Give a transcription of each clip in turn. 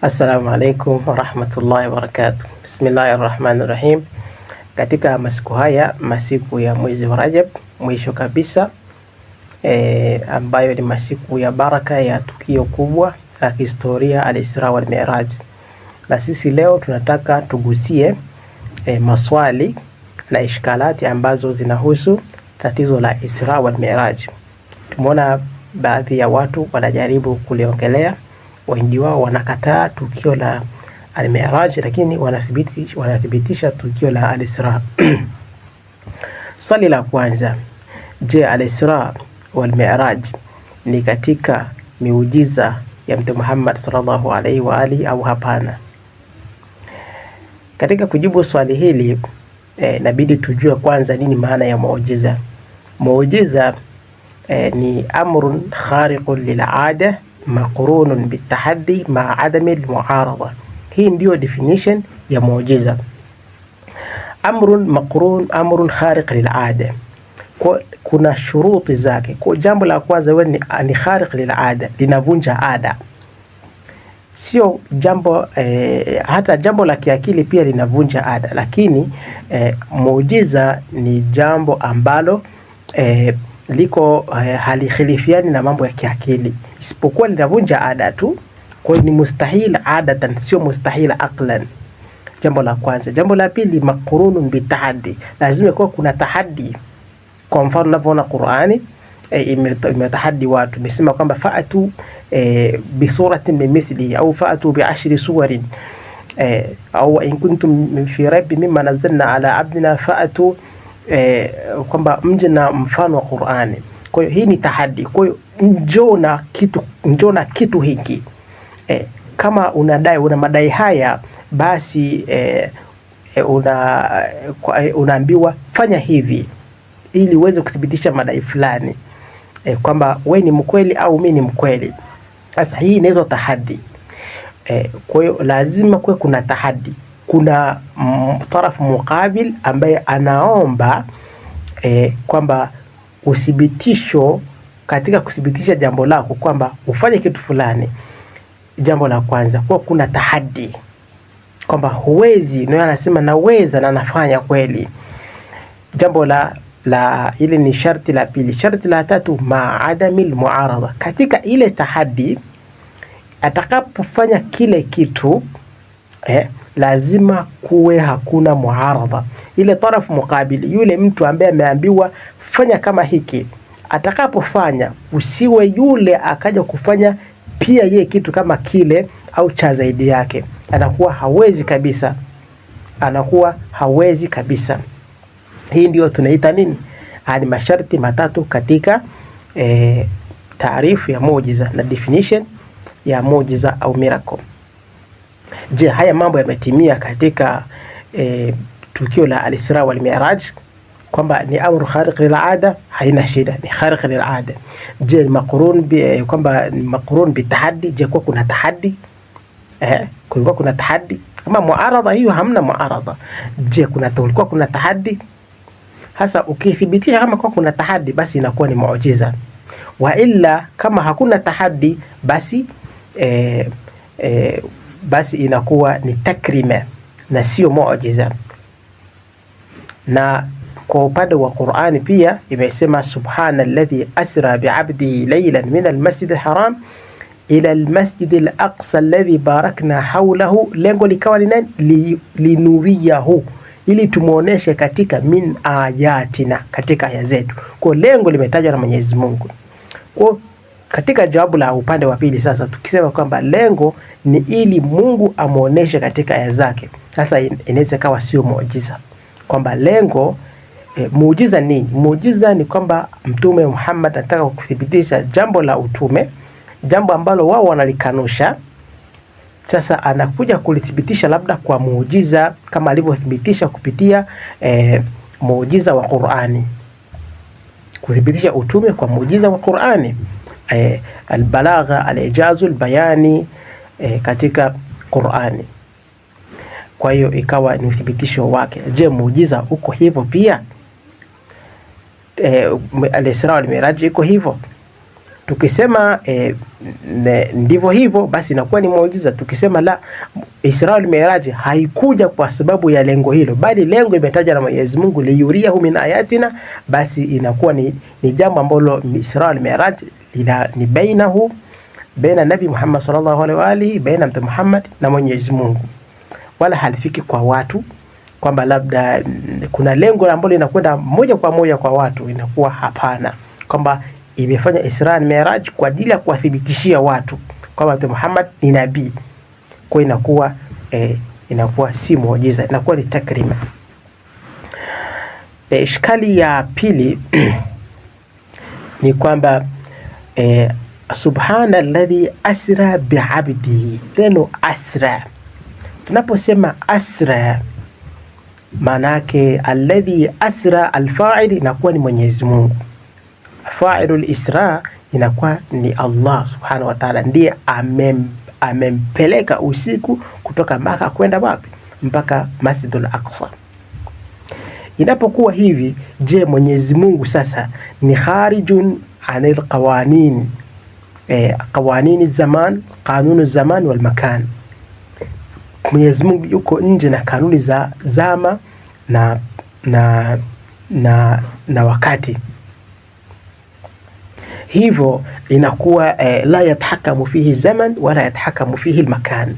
Assalamu alaikum warahmatullahi wabarakatuh. Bismillahirrahmanirrahim. Katika masiku haya, masiku ya mwezi wa Rajab, mwisho kabisa ambayo ni masiku ya baraka ya tukio kubwa la historia al-Isra wal Mi'raj. Na sisi leo tunataka tugusie maswali na ishkalati ambazo zinahusu tatizo la Isra wal Mi'raj. Tumeona baadhi ya watu wanajaribu kuliongelea, wengi wao wanakataa tukio la al-Mi'raj, lakini wanathibitisha tukio la al-Isra. Swali la kwanza, je, al-Isra wal Mi'raj ni katika miujiza ya Mtume Muhammad sallallahu alaihi wa alihi au hapana? Katika kujibu swali hili inabidi tujue kwanza nini maana ya muujiza. Muujiza ni amrun khariqun lil'ada maqrunun bitahaddi ma adami almu'arada. Hii ndio definition ya muujiza. Amrun khariq lil'ada, kuna shuruti zake. Kwa jambo la kwanza ni khariq lil'ada, linavunja ada. Sio jambo hata jambo la kiakili pia linavunja ada, lakini muujiza ni jambo ambalo liko halikhilifiani na mambo ya kiakili, isipokuwa linavunja ada tu. Kwa hiyo ni mustahil adatan, sio mustahil aqlan. Jambo la kwanza. Jambo la pili, maqrunun bitahaddi, lazima kuwa kuna tahaddi. Kwa mfano unavyoona Qur'ani imetahaddi watu, imesema kwamba fa'atu bi suratin min mithli au fa'atu bi 10 suwarin au in kuntum fi raibin mimma nazzalna ala abdina fa'atu, kwamba mje na mfano wa Qur'ani. Kwa hiyo hii ni tahaddi. Kwa hiyo njoo na kitu hiki. Kama una madai haya, basi unaambiwa fanya hivi ili uweze kuthibitisha madai fulani, kwamba we ni mkweli au mimi ni mkweli. Sasa hii inaitwa tahaddi. Kwa hiyo lazima kuwe kuna tahaddi, kuna tarafu mukabil ambaye anaomba kwamba uthibitisho katika kuthibitisha jambo lako, kwamba ufanye kitu fulani. Jambo la kwanza, kwa kuna tahaddi kwamba huwezi, na anasema naweza na nafanya kweli. Jambo la ile ni sharti la pili. Sharti la tatu, maadamil muarada. Katika ile tahaddi, atakapofanya kile kitu lazima kuwe hakuna muarada. Ile tarafu mukabili, yule mtu ambaye ameambiwa fanya kama hiki, atakapofanya usiwe yule akaja kufanya pia yeye kitu kama kile au cha zaidi yake, anakuwa hawezi kabisa, Hii ndio tunaita nini? Hadi masharti matatu katika taarifu ya muujiza na definition ya muujiza au miracle. Je, haya mambo yametimia katika tukio la al-Isra wal Mi'raj, kwamba ni amru khariq lil ada? Haina shida, ni khariq lil ada. Je, kwamba ni maqrun bi tahaddi? Je, kwa kuna tahaddi? Kulikuwa kuna tahaddi? Kama muarada, hiyo hamna muarada. Je, kulikuwa kuna tahaddi? Hasa ukithibitisha kama kwa kuna tahaddi, basi inakuwa ni muujiza. Wa illa kama hakuna tahaddi, basi inakuwa ni takrima na sio muujiza. Na kwa upande wa Qur'ani pia imesema subhanalladhi asra bi'abdihi laylan min al-masjid al-haram ila al-masjid al-aqsa alladhi barakna hawlahu. Lengo likawa ni linuriyahu, ili tumuoneshe katika min ayatina, katika aya zetu. Kwa lengo limetajwa na Mwenyezi Mungu. Kwa katika jawabu la upande wa pili, sasa tukisema kwamba lengo ni ili Mungu amuoneshe katika aya zake, sasa inaweza kawa sio muujiza. Kwamba lengo muujiza nini? Muujiza ni kwamba Mtume Muhammad anataka kuthibitisha jambo la utume, jambo ambalo wao wanalikanusha. Sasa anakuja kulithibitisha labda kwa muujiza, kama alivyothibitisha kupitia muujiza wa Qur'ani, kuthibitisha utume kwa muujiza wa Qur'ani, albalagha, alijazul bayani katika Qur'ani. Kwa hiyo ikawa ni uthibitisho wake. Je, muujiza uko hivyo pia? Al-Isra wal Mi'raj iko hivyo? Tukisema ndivyo hivyo, basi inakuwa ni muujiza. Tukisema la, Isra wal Miraj haikuja kwa sababu ya lengo hilo, bali lengo imetajwa na Mwenyezi Mungu, liyuriyahu min ayatina, basi inakuwa ni jambo ambalo Isra wal Miraj ni baina Nabii Muhammad sallallahu alaihi wa alihi, baina Mtume Muhammad na Mwenyezi Mungu, wala halifiki kwa watu kwamba labda kuna lengo ambalo linakwenda moja kwa moja kwa watu. Inakuwa hapana, kwamba imefanya Isra na Miraj kwa ajili ya kuwathibitishia watu kwamba Mtume Muhammad ni nabii. Kwa inakuwa si muujiza, inakuwa ni takrima. Ishkali ya pili ni kwamba subhana alladhi asra bi'abdihi. Neno asra, tunaposema asra, manake alladhi asra, alfa'il inakuwa ni Mwenyezi Mungu, fa'ilul isra inakuwa ni Allah subhanahu wa ta'ala, ndiye amempeleka usiku kutoka Maka kwenda wapi? Mpaka Masjidul Aqsa. Inapokuwa hivi, je, Mwenyezi Mungu sasa ni kharijun anil qawanin, qawanin zaman, kanunu zaman wal makan? Mwenyezi Mungu yuko nje na kanuni za zama na wakati. Hivyo inakuwa la yatahakamu fihi zaman wala yatahakamu fihi makan.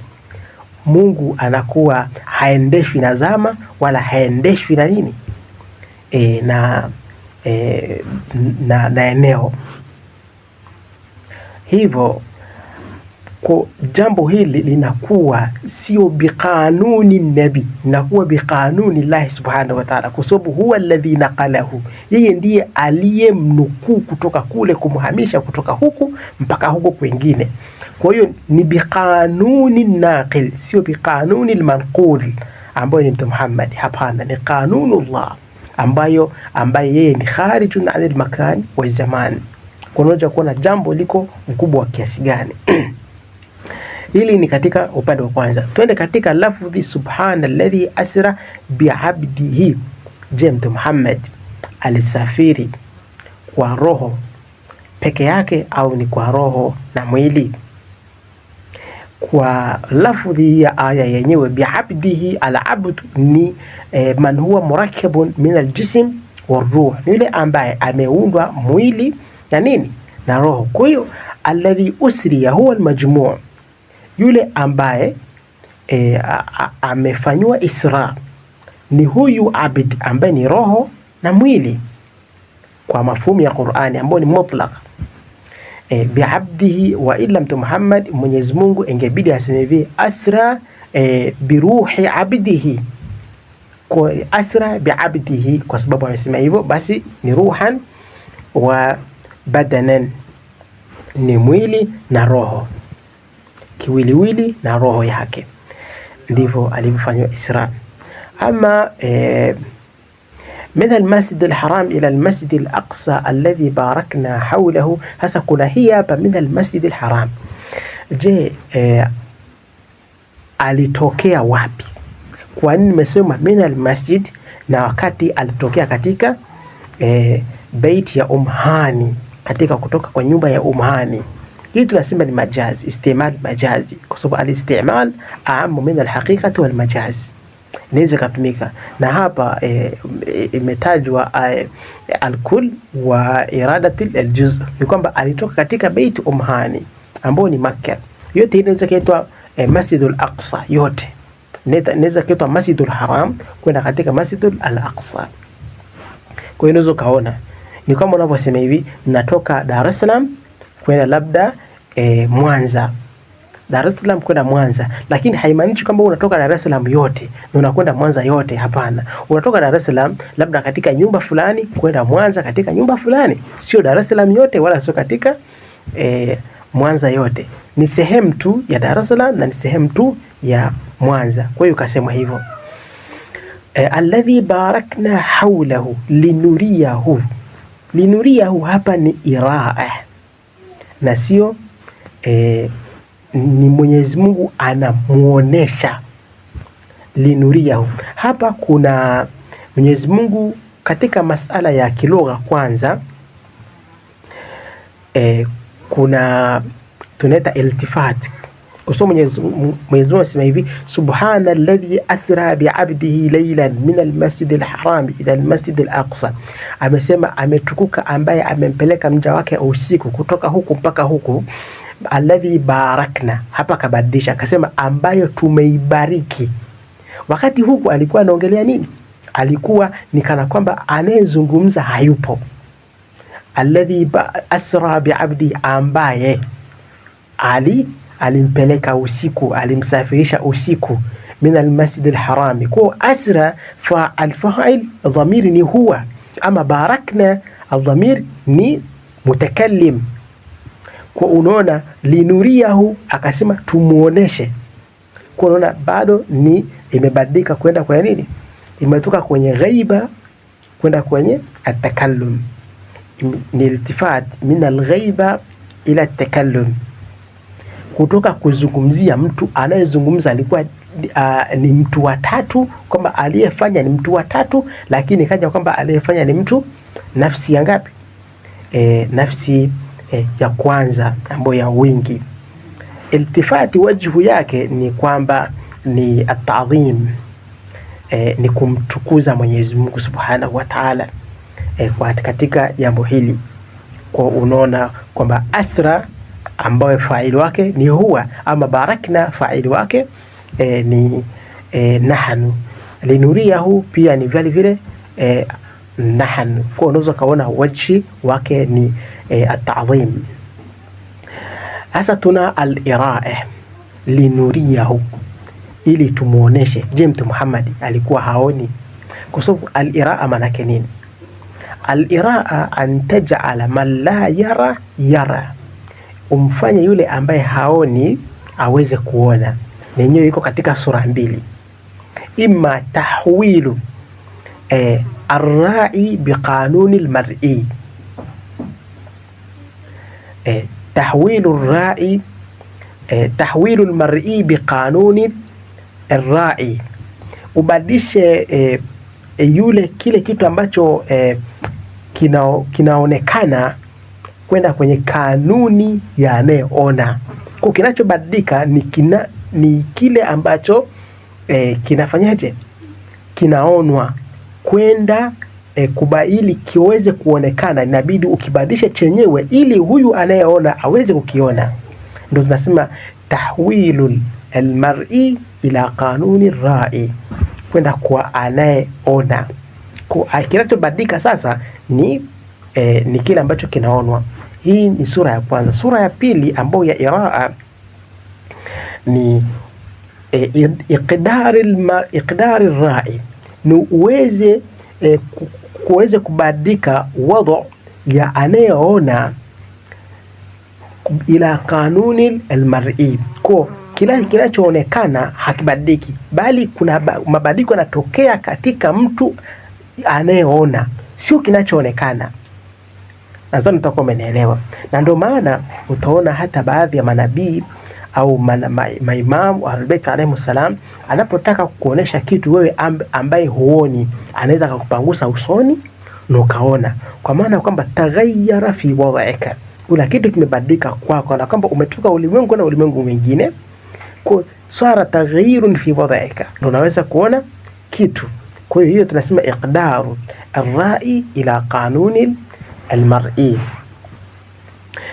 Mungu anakuwa haendeshwi na zama wala haendeshwi na nini, na eneo. Hivyo kwa jambo hili linakuwa sio biqanuni nabi, linakuwa biqanuni Allah subhanahu wa ta'ala, kwa sababu huwa alladhi naqalahu, yeye ndiye aliyemnukuu kutoka kule, kumhamisha kutoka huku mpaka huko kwingine. Kwa hiyo ni biqanuni naqil, sio biqanuni almanqul ambayo ni Mtume Muhammad. Hapana, ni kanunullah ambaye yeye ni kharijun anil makan wa zaman. Kunaja kuona jambo liko mkubwa wa kiasi gani. Hili ni katika upande wa kwanza. Twende katika lafdhi subhana alladhi asra bi'abdihi. Je, Mtume Muhammad alisafiri kwa roho peke yake au ni kwa roho na mwili? Kwa lafdhi ya aya yenyewe bi'abdihi, al-abd ni man huwa murakkabun min al-jism war-ruh, ni yule ambaye ameundwa mwili na nini, na roho. Kwa hiyo alladhi usriya huwa al-majmu', yule ambaye amefanywa Isra ni huyu abid ambaye ni roho na mwili, kwa mafhumu ya Qur'ani ambayo ni mutlaq. Bi'abdihi wa illa Mtume Muhammad, Mwenyezi Mungu ingebidi aseme hivi asra biruhi abdihi, kwa asra bi'abdihi, kwa sababu amesema hivyo, basi ni ruhan wa badanan, ni mwili na roho, kiwiliwili na roho yake, ndivyo alivyofanywa Isra. Ama min almasjid alharam ila almasjid alaqsa alladhi barakna hawlahu. Hasa kuna hii hapa min almasjid alharam. Je, alitokea wapi? Kwa nini nimesema min almasjid na wakati alitokea katika baiti ya Umhani, katika kutoka kwa nyumba ya Umhani? Hii tunasema ni majazi, istimal majazi, kwa sababu alistimal aamu min alhaqiqati wal majazi, inaweza kutumika. Na hapa imetajwa alkul wa iradati aljuz, ni kwamba alitoka katika baiti Umhani ambao ni Makkah. Yote inaweza kuitwa Masjidul Aqsa, yote inaweza kuitwa Masjidul Haram kwenda katika Masjidul Al-Aqsa. Kwa hiyo unaweza kaona ni kama unavyosema hivi, natoka Dar es Salaam kwenda labda Mwanza, Dar es Salaam kwenda Mwanza, lakini haimaanishi kwamba unatoka Dar es Salaam yote na unakwenda Mwanza yote. Hapana, unatoka Dar es Salaam labda katika nyumba fulani kwenda Mwanza katika nyumba fulani, sio Dar es Salaam yote wala sio katika Mwanza yote. Ni sehemu tu ya Dar es Salaam na ni sehemu tu ya Mwanza. Kwa hiyo kasema hivyo alladhi barakna hawlahu linuriyahu. Linuriyahu hapa ni iraa na sio ni Mwenyezi Mungu anamuonesha. Linuriyahu hapa kuna Mwenyezi Mungu katika masala ya kilugha. Kwanza kuna tunaita iltifat. Kusoma Mwenyezi Mungu anasema hivi, subhana alladhi asra bi'abdihi laylan min almasjid alharam ila almasjid alaqsa. Amesema ametukuka ambaye amempeleka mja wake usiku kutoka huku mpaka huku. Alladhi barakna, hapa kabadilisha akasema ambayo tumeibariki. Wakati huku alikuwa anaongelea nini? Alikuwa ni kana kwamba anayezungumza hayupo. Alladhi asra bi'abdi, ambaye alimpeleka usiku, alimsafirisha usiku, min almasjid alharami. Kwa asra fa alfa'il dhamir ni huwa, ama barakna aldhamir ni mutakallim. Kwa unaona linuriyahu akasema tumuoneshe. Kwa unaona bado ni imebadilika kwenda kwa nini? Imetoka kwenye ghaiba kwenda kwenye atakallum. Ni iltifat min alghaiba ila atakallum, kutoka kuzungumzia mtu anayezungumza alikuwa ni mtu wa tatu, kwamba aliyefanya ni mtu wa tatu, lakini kaja kwamba aliyefanya ni mtu nafsi ya ngapi? Nafsi ya kwanza ambayo ya wingi. Iltifati wajhu yake ni kwamba ni at-ta'dhim, ni kumtukuza Mwenyezi Mungu Subhanahu wa Ta'ala kwa katika jambo hili. Kwa unaona kwamba asra ambayo faili wake ni huwa, ama barakna faili wake ni nahnu, linuriyahu pia ni vile vile nahnu. Kwa unaweza kaona wajhi wake ni at-ta'dhim. Sasa tuna al-ira'a, linuriyahu, ili tumuoneshe. Je, Mtume Muhammad alikuwa haoni? Kwa sababu al-ira'a maana yake nini? Al-ira'a an taj'ala man la yara yara, umfanye yule ambaye haoni aweze kuona. Nenyewe iko katika sura mbili, imma tahwilu arra'i biqanuni almar'i, tahwilu arra'i, tahwilu almar'i biqanuni arra'i, ubadilishe yule kile kitu ambacho kinaonekana kwenda kwenye kanuni ya anayeona. Kwa kinachobadilika ni kile ambacho kinafanyaje, kinaonwa kwenda kubaili kiweze kuonekana, inabidi ukibadilisha chenyewe ili huyu anayeona aweze kukiona. Ndio tunasema tahwilul almar'i ila kanuni ra'i, kwenda kwa anayeona. Kwa kinachobadilika sasa ni kile ambacho kinaonwa. Hii ni sura ya kwanza. Sura ya pili ambayo ya iraa ni iqdari rai, ni uweze kubadilika wadhu ya anayeona ila kanuni almar'i. Kwa kila kinachoonekana hakibadiliki, bali kuna mabadiliko yanatokea katika mtu anayeona, sio kinachoonekana. Nadhani utakuwa umenielewa. Na ndio maana utaona hata baadhi ya manabii au maimamu wa Ahlul Bayt alayhimus salam, anapotaka kuonesha kitu wewe ambaye huoni, anaweza kukupangusa usoni na ukaona, kwa maana kwamba taghayyara fi wad'ika, kuna kitu kimebadilika kwako, na kwamba umetoka ulimwengu na ulimwengu mwingine. Kwa swara taghayyurun fi wad'ika, ndio unaweza kuona kitu. Kwa hiyo tunasema iqdaru ar-ra'i ila kanuni al-mar'i.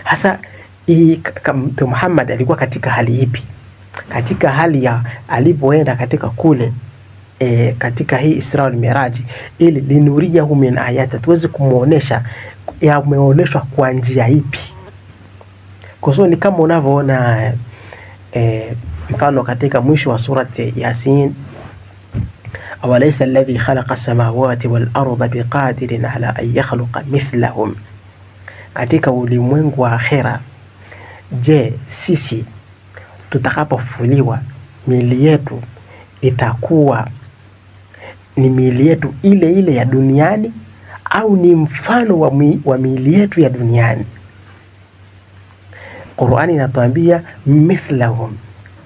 Hasa Mtume Muhammad alikuwa katika hali ipi? Katika hali ya alipoenda katika kule katika hii Isra wal Miraj, ili linuriyahu min ayati, tuweze kumuonesha yameoneshwa kwa njia ipi. Kwa sababu ni kama unavyoona mfano katika mwisho wa surati Yasin, awalaysa alladhi khalaqa as-samawati wal arda biqadirin ala an yakhluqa mithlahum. Katika ulimwengu wa akhera, je, sisi tutakapofuliwa miili yetu itakuwa ni miili yetu ile ile ya duniani au ni mfano wa miili yetu ya duniani? Qur'ani inatuambia mithlahum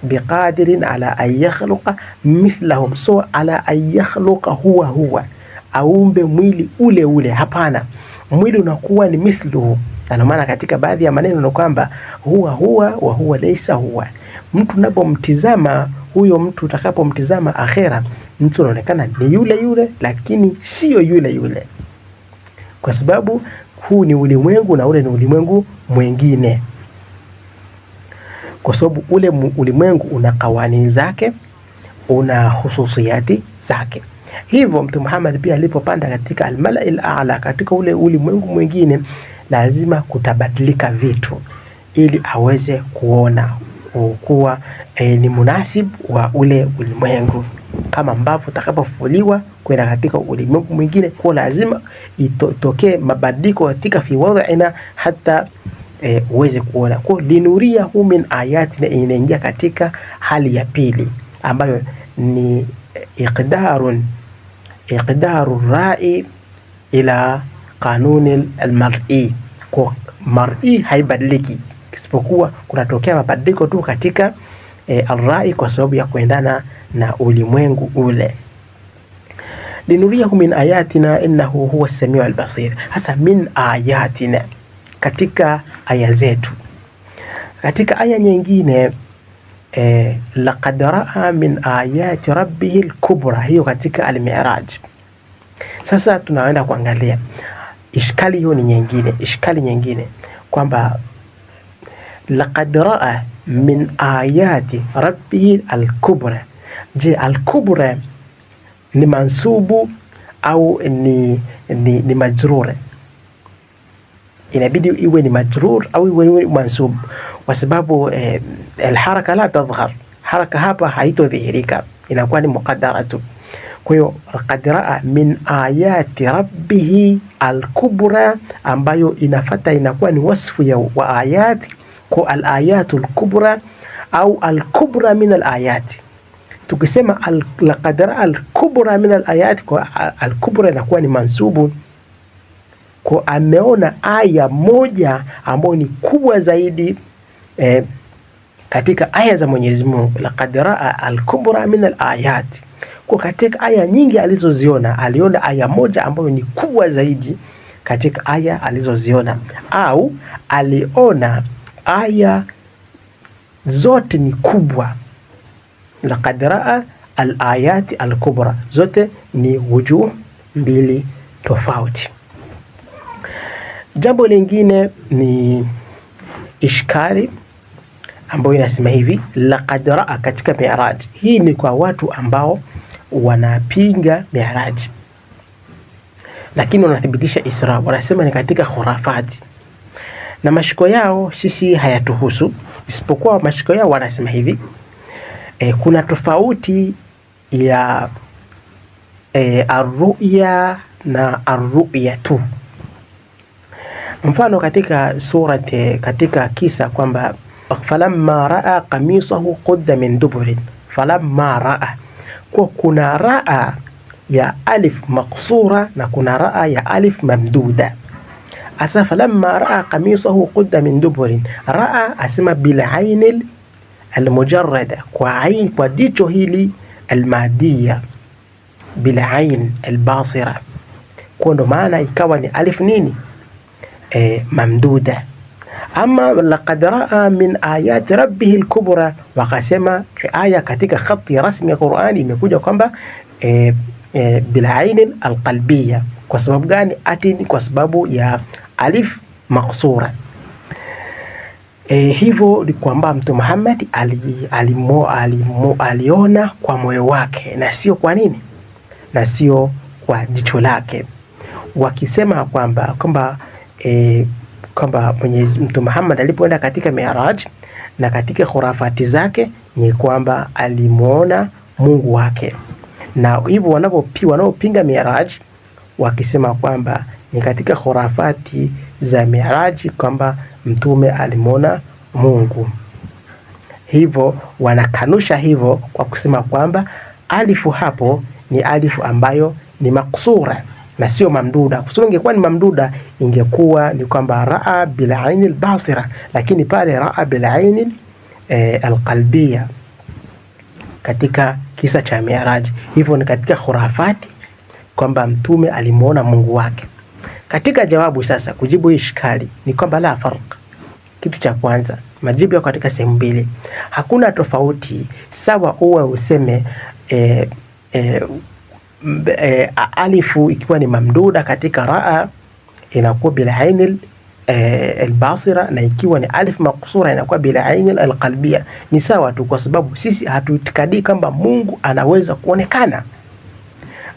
biqadirin ala an yakhluqa mithlahum, so ala an yakhluqa huwa aumbe mwili ule ule. Hapana, mwili unakuwa ni mithluhu, Na maana katika baadhi ya maneno ni kwamba huwa wa huwa laysa huwa. Mtu unapomtizama huyo mtu, utakapomtizama akhera, mtu anaonekana ni yule yule, lakini sio yule yule, kwa sababu huu ni ulimwengu na ule ni ulimwengu mwingine, kwa sababu ule ulimwengu una kawani zake, una hususiyati zake. Hivyo Mtume Muhammad pia alipopanda katika al-mala'il a'la, katika ule ulimwengu mwingine, lazima kutabadilika vitu ili aweze kuona kuwa ni munasib wa ule ulimwengu. Kama ambavyo utakapofufuliwa kwenda katika ulimwengu mwingine, kwa lazima itokee mabadiliko katika fi wadhina hata uweze kuona. Kwa linuriyahu min ayatina inaingia katika hali ya pili ambayo ni iqdaru ra'i ila kanuni almar'i. Kwa mar'i haibadiliki, isipokuwa kunatokea mabadiliko tu katika al-ra'i kwa sababu ya kuendana na ulimwengu ule. Linuriyahu min ayatina innahu huwa as-sami'u al-basir. Hasa min ayatina, katika aya zetu. Katika aya nyingine laqad ra'a min ayati rabbihi al-kubra, hiyo katika al-Mi'raj. Sasa tunaenda kuangalia ishkali hiyo ni nyingine, ishkali nyingine kwamba laqad ra'a min ayati rabbihi al-kubra. Je, al-kubra ni mansubu au ni majrur? Inabidi iwe ni majrur au iwe mansub, kwa sababu al-haraka la tadhhar, haraka hapa haitodhihirika, inakuwa ni muqaddaratu. Kwa hiyo laqad ra'a min ayati rabbihi al-kubra, ambayo inafata inakuwa ni wasfu ya wa ayati, kwa al-ayatul kubra au al-kubra min al-ayati. Tukisema laqad ra'a al-kubra min al-ayati, kwa al-kubra inakuwa ni mansubu, kwa ameona aya moja ambayo ni kubwa zaidi katika aya za Mwenyezi Mungu. Laqad ra'a al-kubra min al-ayati, kwa katika aya nyingi alizoziona aliona aya moja ambayo ni kubwa zaidi katika aya alizoziona, au aliona aya zote ni kubwa. Laqad ra'a al-ayati al-kubra, zote ni wujuh mbili tofauti. Jambo lingine ni ishkali ambayo inasema hivi laqad ra'a katika Mi'raj. Hii ni kwa watu ambao wanapinga Mi'raj lakini wanathibitisha Isra, wanasema ni katika khurafati, na mashiko yao sisi hayatuhusu, isipokuwa mashiko yao wanasema hivi kuna tofauti ya ar-ru'ya na ar-ru'yatu. Mfano katika surati, katika kisa kwamba falamma ra'a qamisahu qudda min duburin, falamma ra'a, kwa kuna ra'a ya alif maqsura na kuna ra'a ya alif mamduda. Asa falamma ra'a qamisahu qudda min duburin, ra'a asema bil ainil al-mujarrada, kwa ain, kwa jicho hili al-madiyya, bil ain al-basira, kwa ndo maana ikawa ni alif nini mamduda. Ama laqad ra'a min ayati rabbihi al-kubra, wakasema aya katika khati rasmi ya Qur'ani imekuja kwamba bil ain al-qalbiyya. Kwa sababu gani? Ati kwa sababu ya alif maqsura. Hivyo ni kwamba Mtume Muhammad aliona kwa moyo wake na sio kwa nini, na sio kwa jicho lake, wakisema kwamba Mwenyezi Mtume Muhammad alipoenda katika Mi'raj na katika khurafati zake ni kwamba alimuona Mungu wake, na hivyo wanaopinga Mi'raj wakisema kwamba ni katika khurafati za Mi'raj kwamba mtume alimuona Mungu. Hivyo wanakanusha hivyo kwa kusema kwamba alifu hapo ni alifu ambayo ni maksura na sio mamduda. Kwa sababu ingekuwa ni mamduda ingekuwa ni kwamba ra'a bil ain al basira, lakini pale ra'a bil ain al qalbiyya katika kisa cha Mi'raj. Hivyo ni katika khurafati kwamba mtume alimuona Mungu wake. Katika jawabu sasa, kujibu ishkali ni kwamba la farq. Kitu cha kwanza, majibu yako katika sehemu mbili. Hakuna tofauti sawa uwe useme alifu ikiwa ni mamduda katika raa inakuwa bila aini albasira, na ikiwa ni alif maksura inakuwa bila aini alqalbia. Ni sawa tu, kwa sababu sisi hatuitikadi kwamba Mungu anaweza kuonekana.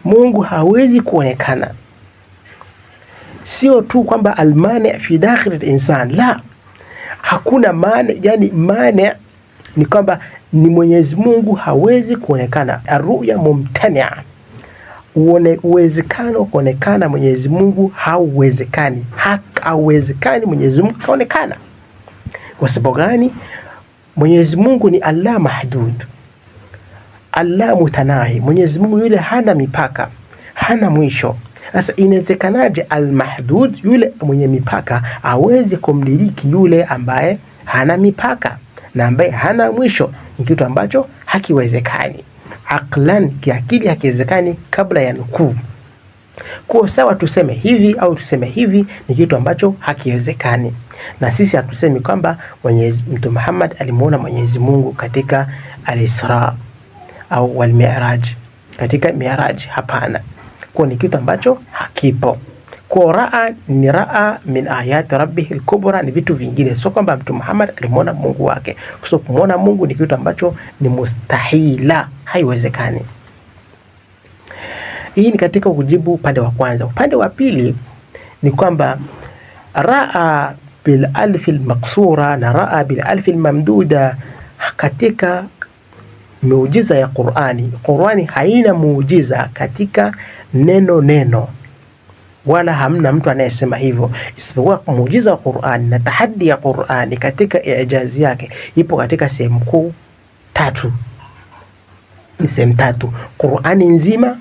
Mungu hawezi kuonekana. Sio tu kwamba almani fi dakhil al-insan, la, hakuna mane. Yani mane ni kwamba ni Mwenyezi Mungu hawezi kuonekana. Arruya mumtania, uwezekano kuonekana Mwenyezi Mungu hauwezekani. Hauwezekani Mwenyezi Mungu kaonekana. Kwa sababu gani? Mwenyezi Mungu ni Allah mahdud, Allah mutanahi. Mwenyezi Mungu yule hana mipaka, hana mwisho. Sasa inawezekanaje al-mahdud, yule mwenye mipaka, aweze kumdiriki yule ambaye hana mipaka na ambaye hana mwisho? Ni kitu ambacho hakiwezekani. Aqlan, kiakili hakiwezekani kabla ya nukuu. Kwa sawa tuseme hivi au tuseme hivi, ni kitu ambacho hakiwezekani. Na sisi hatusemi kwamba Mtume Muhammad alimuona Mwenyezi Mungu katika al-Isra au wal-Mi'raj, katika Mi'raj. Hapana. Kwa ni kitu ambacho hakipo. Kwa raa ni raa min ayati rabbih al-kubra, ni vitu vingine. Sio kwamba Mtume Muhammad alimuona Mungu wake. Kwa sababu kumuona Mungu ni kitu ambacho ni mustahila, haiwezekani. Hii ni katika kujibu upande wa kwanza. Upande wa pili ni kwamba raa bil alf al maksura na raa bil alf al mamduda katika muujiza ya Qur'ani. Qur'ani haina muujiza katika neno, wala hamna mtu anayesema hivyo, isipokuwa muujiza wa Qur'ani na tahaddi ya Qur'ani katika ijazi yake ipo katika sehemu kuu tatu. Ni sehemu tatu. Qur'ani nzima,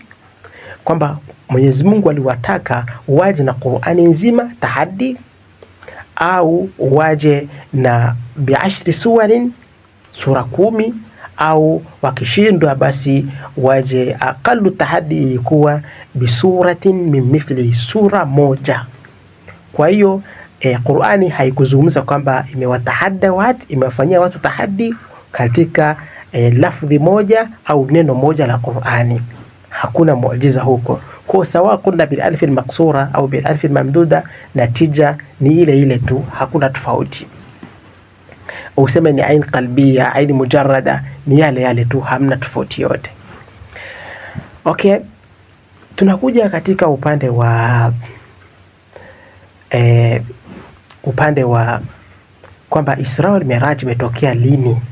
kwamba Mwenyezi Mungu aliwataka waje na Qur'ani nzima tahaddi, au waje na bi'ashri suwarin, sura 10, au wakishindwa basi waje aqallu tahaddi ilikuwa bisuratin min mithli, sura moja. Kwa hiyo Qur'ani haikuzungumza kwamba imewatahadda watu, imewafanyia watu tahaddi katika lafdhi moja au neno moja la Qur'ani. Hakuna muujiza huko. Kwa sawa kuna bil alf al maksura au bil alf al mamduda, natija ni ile ile tu, hakuna tofauti. Useme ni ain qalbia, ain mujarrada, ni yale yale tu, hamna tofauti yote. Okay, tunakuja katika upande wa kwamba Isra wal Mi'raj imetokea lini.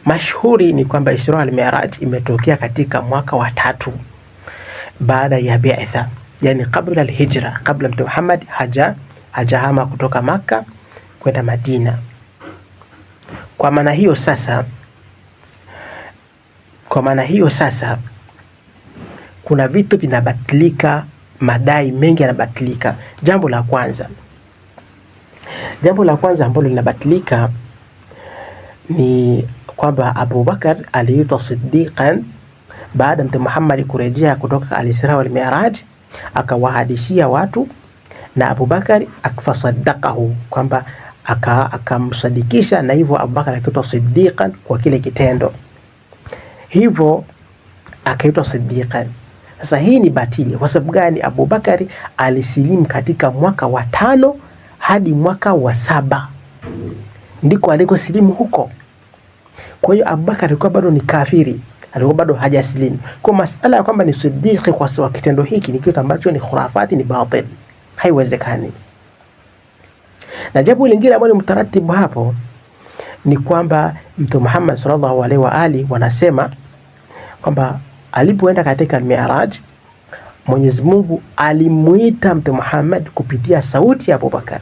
Mashhuri ni kwamba Isra wal Mi'raj imetokea katika mwaka wa 3 baada ya bi'tha, yani kabla al-hijra, kabla Mtume Muhammad hajahama kutoka Makka kwenda Madina. Kwa maana hiyo sasa kuna vitu vinabatilika, madai mengi yanabatilika. Jambo la kwanza ambalo linabatilika ni kwamba Abu Bakar aliitwa Siddiqan baada Mtume Muhammad kurejea kutoka al-Isra wal Mi'raj, akawahadisia watu, na Abu Bakar akafasaddaqahu, kwamba akamsadikisha, na hivyo Abu Bakar akaitwa Siddiqan kwa kile kitendo, hivyo akaitwa Siddiqan. Sasa hii ni batili. Kwa sababu gani? Abu Bakari alisilimu katika mwaka wa 5 hadi mwaka wa 7 ndiko alikosilimu huko. Kwa hiyo Abu Bakari alikuwa bado ni kafiri, alikuwa bado hajasilimu. Kwa masala ya kwamba ni Siddiqi kwa sababu kitendo hiki ni kitu ambacho ni khurafati, ni batil, haiwezekani. Na jambo lingine ambalo mtaratibu hapo ni kwamba Mtume Muhammad sallallahu alaihi wa ali wanasema kwamba alipoenda katika Mi'raj, Mwenyezi Mungu alimuita Mtume Muhammad kupitia sauti ya Abu Bakar,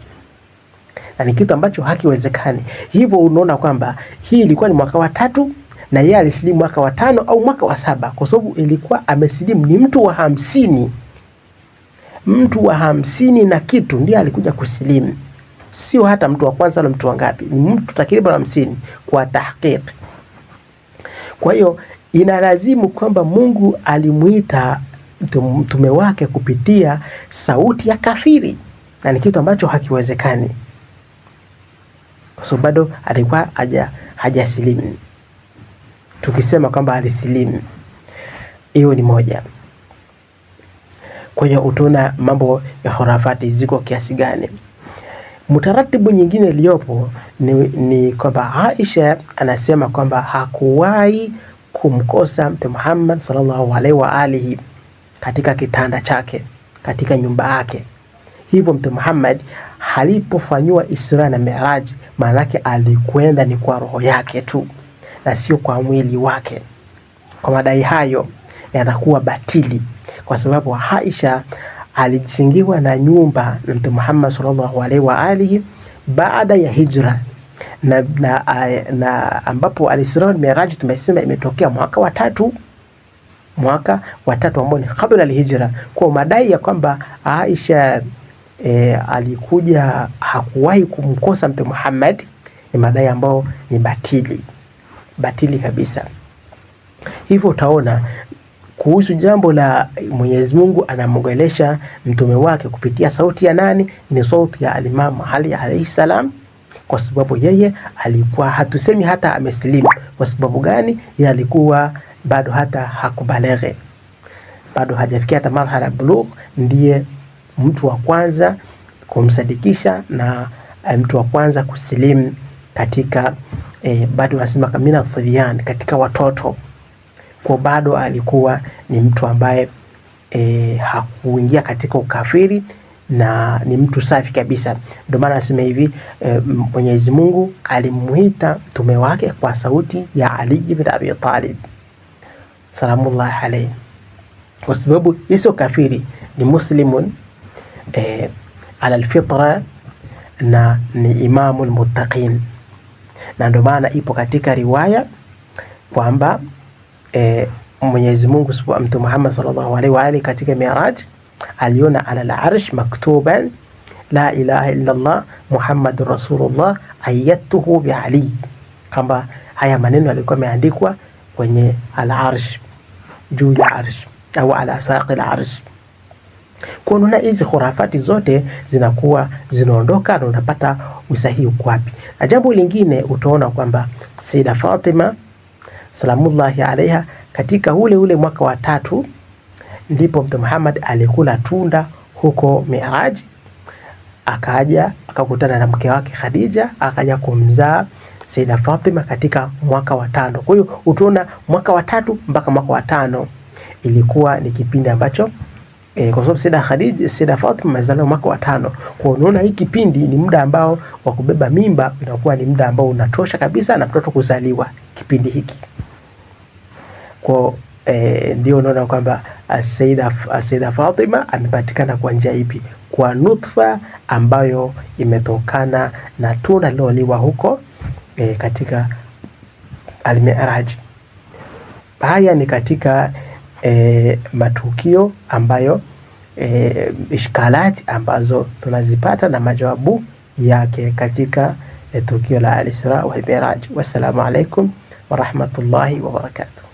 na ni kitu ambacho hakiwezekani. Hivyo unaona kwamba hii ilikuwa ni mwaka wa 3 na yeye alisilimu mwaka wa 5 au mwaka wa 7, kwa sababu ilikuwa amesilimu ni mtu wa 50. Mtu wa 50 na kitu ndiye alikuja kusilimu, sio hata mtu wa kwanza wala mtu wa ngapi, ni mtu takriban 50 kwa tahqiq. Kwa hiyo inalazimu kwamba Mungu alimuita mtume wake kupitia sauti ya kafiri, na ni kitu ambacho hakiwezekani, kwa sababu bado alikuwa hajasilimu. Tukisema kwamba alisilimu, hiyo ni moja. Kwa hiyo utaona mambo ya khurafati ziko kiasi gani. Mutaratibu nyingine iliyopo ni kwamba Aisha anasema kwamba hakuwahi kumkosa Mtume Muhammad sallallahu alaihi wa alihi katika kitanda chake, katika nyumba yake. Hivyo Mtume Muhammad halipofanywa Isra na Mi'raj, maanake alikwenda ni kwa roho yake tu na sio kwa mwili wake. Kwa madai hayo yanakuwa batili, kwa sababu Aisha alichingiwa na nyumba na Mtume Muhammad sallallahu alaihi wa alihi baada ya hijra na ambapo al-Isra wal Mi'raj tumesema imetokea mwaka wa tatu ambao ni kabla al-hijra. Kwa madai ya kwamba Aisha alikuja hakuwahi kumkosa Mtume Muhammad ni madai ambao ni batili kabisa. Hivyo utaona kuhusu jambo la Mwenyezi Mungu anamwongelesha mtume wake kupitia sauti ya nani? Ni sauti ya Imam Ali alayhi salam, kwa sababu yeye alikuwa, hatusemi hata amesilimu. Kwa sababu gani? Yeye alikuwa bado hata hakubaleghe, bado hajafikia hata marhala bulugh. Ndiye mtu wa kwanza kumsadikisha na mtu wa kwanza kusilimu katika bado wasema kamina sibyan, katika watoto. Kwa bado alikuwa ni mtu ambaye hakuingia katika ukafiri na ni mtu safi kabisa. Ndio maana nasema hivi, Mwenyezi Mungu alimuita mtume wake kwa sauti ya Ali ibn Abi Talib salamullahi alayhi, kwa sababu sio kafiri, ni muslimun ala alfitra na ni imamul muttaqin. Na ndio maana ipo katika riwaya kwamba Mwenyezi Mungu Mtume Muhammad sallallahu alaihi wa alihi katika Mi'raj aliona ala al-arsh maktuban la ilaha illa Allah Muhammadur Rasulullah ayatuhu bi Ali, kama haya maneno yalikuwa yameandikwa kwenye al-arsh, juu ya arsh au ala saqi al-arsh. Kuona hizi khurafati zote zinakuwa zinaondoka na unapata usahihi uko wapi. Na jambo lingine utaona kwamba Sayyida Fatima salamullahi alaiha katika ule mwaka wa 3 ndipo Mtume Muhammad alikula tunda huko Mi'raj, akaja akakutana na mke wake Khadija, akaja kumzaa Sayyida Fatima katika mwaka wa 5. Kwa hiyo utaona mwaka wa 3 mpaka mwaka wa 5 ilikuwa ni kipindi ambacho kwa sababu Sayyida Fatima amezaliwa mwaka wa 5. Kwa unaona hii kipindi ni muda ambao wa kubeba mimba, inakuwa ni muda ambao unatosha kabisa na mtoto kuzaliwa kipindi hiki. Kwa ndio unaona kwamba Sayyida Fatima amepatikana kwa njia ipi? Kwa nutfa ambayo imetokana na tunda liloliwa huko katika al-Mi'raj. Haya ni katika matukio ambayo ishkalati ambazo tunazipata na majawabu yake katika tukio la al-Isra wal Mi'raj. Wassalamu alaikum wa rahmatullahi wa barakatuh.